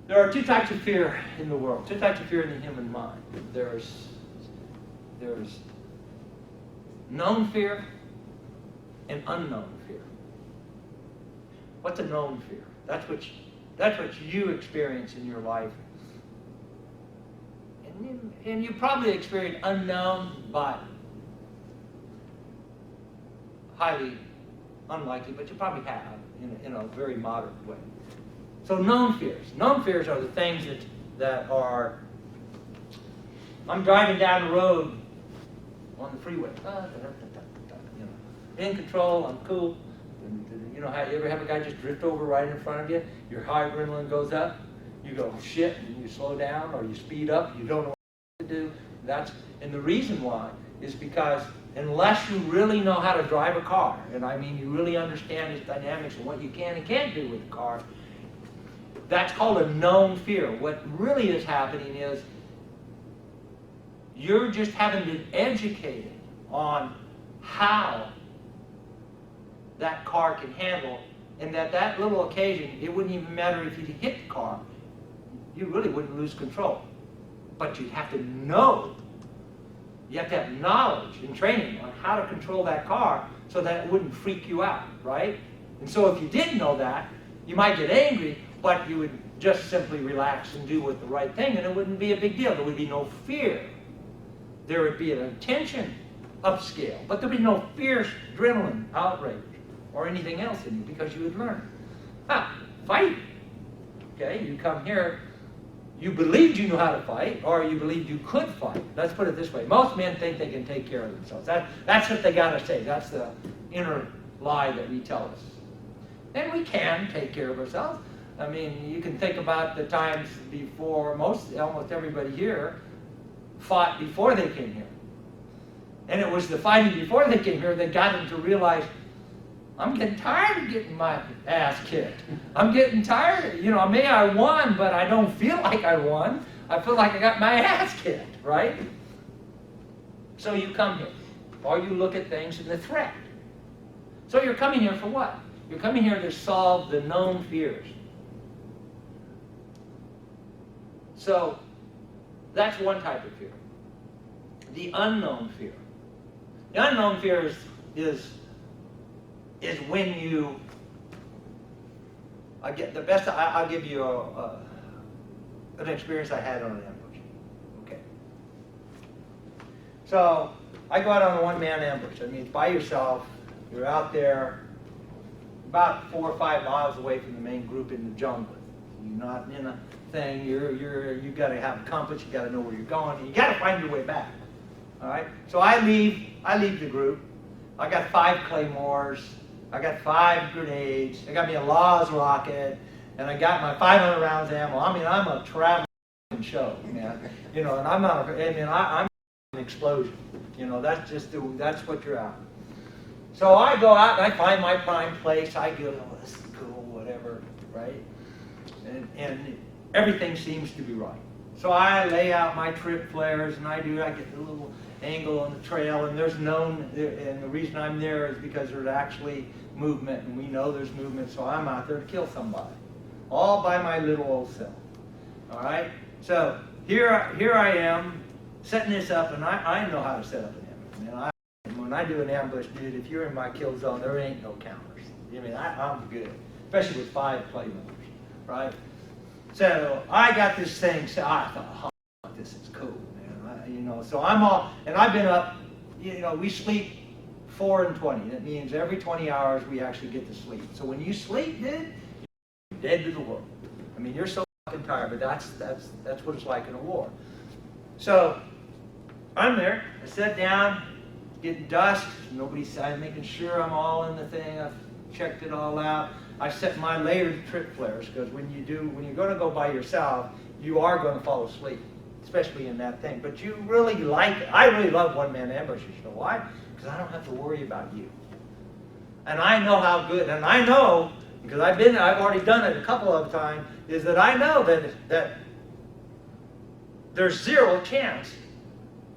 There are two types of fear in the world, two types of fear in the human mind. There's known fear and unknown fear. What's a known fear? That's what you experience in your life. And you probably experience unknown, but highly unlikely, but you probably have in a very moderate way. So known fears. Known fears are the things that are, I'm driving down the road on the freeway. In control, I'm cool. You know how you ever have a guy just drift over right in front of you? Your high adrenaline goes up. You go, shit, and you slow down or you speed up. You don't know what to do. And the reason why is because unless you really know how to drive a car, and I mean you really understand its dynamics and what you can and can't do with the car, that's called a known fear. What really is happening is you're just having been educated on how that car can handle, and that little occasion, it wouldn't even matter if you hit the car. You really wouldn't lose control. But you'd have to know. You have to have knowledge and training on how to control that car so that it wouldn't freak you out, right? And so if you didn't know that, you might get angry, but you would just simply relax and do the right thing, and it wouldn't be a big deal. There would be no fear. There would be an attention upscale, but there would be no fierce adrenaline, outrage, or anything else in you because you had learned. Fight. Okay, you come here, you believed you knew how to fight, or you believed you could fight. Let's put it this way. Most men think they can take care of themselves. That's what they got to say. That's the inner lie that we tell us. And we can take care of ourselves. I mean, you can think about the times before almost everybody here fought before they came here. And it was the fighting before they came here that got them to realize, I'm getting tired of getting my ass kicked. I'm getting tired. You know, maybe I won, but I don't feel like I won. I feel like I got my ass kicked, right? So you come here, or you look at things in the threat. So you're coming here for what? You're coming here to solve the known fears. So that's one type of fear. The unknown fear. The unknown fear is when you, I'll give you an experience I had on an ambush. Okay. So I go out on a one-man ambush. I mean, it's by yourself. You're out there about 4 or 5 miles away from the main group in the jungle. You're not in a thing. You got to have a compass. You got to know where you're going. You got to find your way back. All right. So I leave the group. I got 5 claymores. I got 5 grenades. I got me a Laws rocket, and I got my 500 rounds of ammo. I mean, I'm a traveling show, man. You know, and I'm not. I'm an explosion. You know, that's what you're out. So I go out and I find my prime place. I go, oh, this is cool, whatever, right? And everything seems to be right. So I lay out my trip flares, and I get a little angle on the trail, and and the reason I'm there is because there's actually movement, and we know there's movement, so I'm out there to kill somebody, all by my little old self. All right? So here I am, setting this up, and I know how to set up an ambush. Man, when I do an ambush, dude, if you're in my kill zone, there ain't no counters. I mean, I'm good, especially with 5 claymores, right? So I got this thing, so I thought, oh, this is cool, man. So I'm all, and I've been up, we sleep 4 and 20. That means every 20 hours we actually get to sleep. So when you sleep, dude, you're dead to the world. I mean, you're so fucking tired, but that's what it's like in a war. So I'm there, I sat down, getting dusk, I'm making sure I'm all in the thing, I've checked it all out. I set my layered trip flares, because when you're going to go by yourself, you are going to fall asleep, especially in that thing. But you really like it. I really love one-man ambushes. You know why? Because I don't have to worry about you. And I know how good, and I know, because I've already done it a couple of times, is that I know that there's 0 chance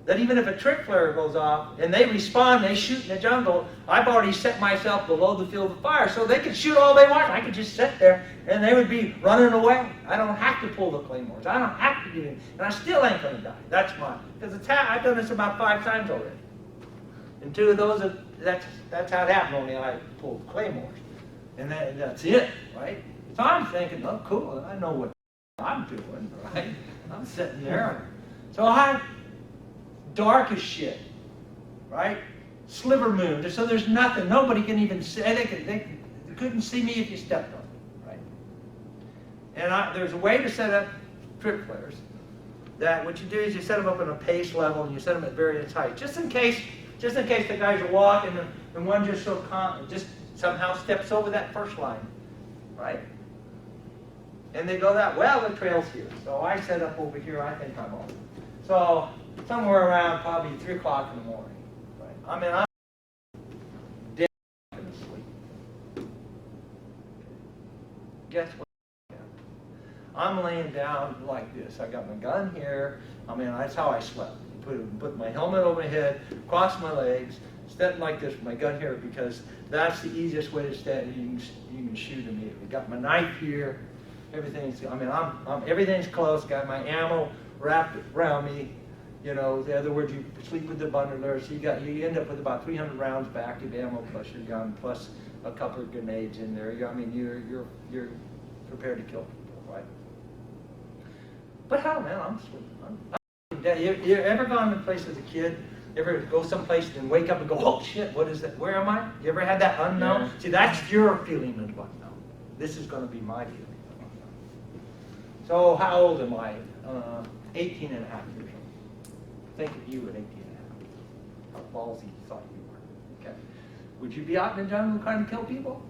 that even if a trick flare goes off and they respond, they shoot in the jungle, I've already set myself below the field of fire so they could shoot all they want. I could just sit there and they would be running away. I don't have to pull the claymores. I don't have to do it. And I still ain't going to die. That's mine. Because I've done this about 5 times already. And 2 of those, that's how it happened, only I pulled claymores. And that's it, right? So I'm thinking, oh, cool, I know what I'm doing, right? I'm sitting there. So dark as shit, right? Sliver moon, so there's nothing. Nobody can even see. They couldn't see me if you stepped on it, right? And there's a way to set up trip flares. That what you do is you set them up in a pace level and you set them at various heights, just in case the guys are walking and one just somehow steps over that first line, right? And they go that, well, the trail's here. So I set up over here, I think I'm on. So somewhere around probably 3 o'clock in the morning, right? I mean, I'm dead asleep. Guess what? I'm laying down like this. I got my gun here. I mean, that's how I slept. Put my helmet over my head, cross my legs, stand like this with my gun here because that's the easiest way to stand. You can shoot immediately. Got my knife here. Everything's. I mean, everything's close. Got my ammo wrapped around me. You know, in other words, you sleep with the bundler, so you end up with about 300 rounds back of ammo plus your gun plus a couple of grenades in there. I mean, you're prepared to kill people, right? But hell, man, I'm sleeping. You ever gone to a place as a kid? You ever go someplace and wake up and go, oh shit, what is that? Where am I? You ever had that unknown? Yeah. See, that's your feeling of unknown. This is going to be my feeling of unknown. So how old am I? 18 and a half years old. Think of you at 18 and a half. How ballsy you thought you were. Okay. Would you be out in the jungle trying to kill people?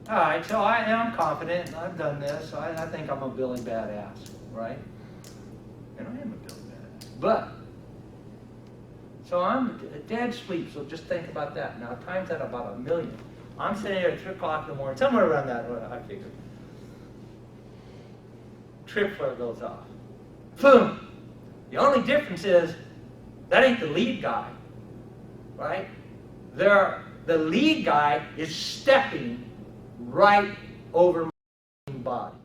All right, so I am confident, and I've done this, so I think I'm a Billy Badass, right? And I am a Billy Badass. But, so I'm dead sleep, so just think about that. Now, times that about 1 million. I'm sitting here at 3 o'clock in the morning, somewhere around that, I figure. Trip flare goes off. Boom! The only difference is, that ain't the lead guy, right? The lead guy is stepping right over my body.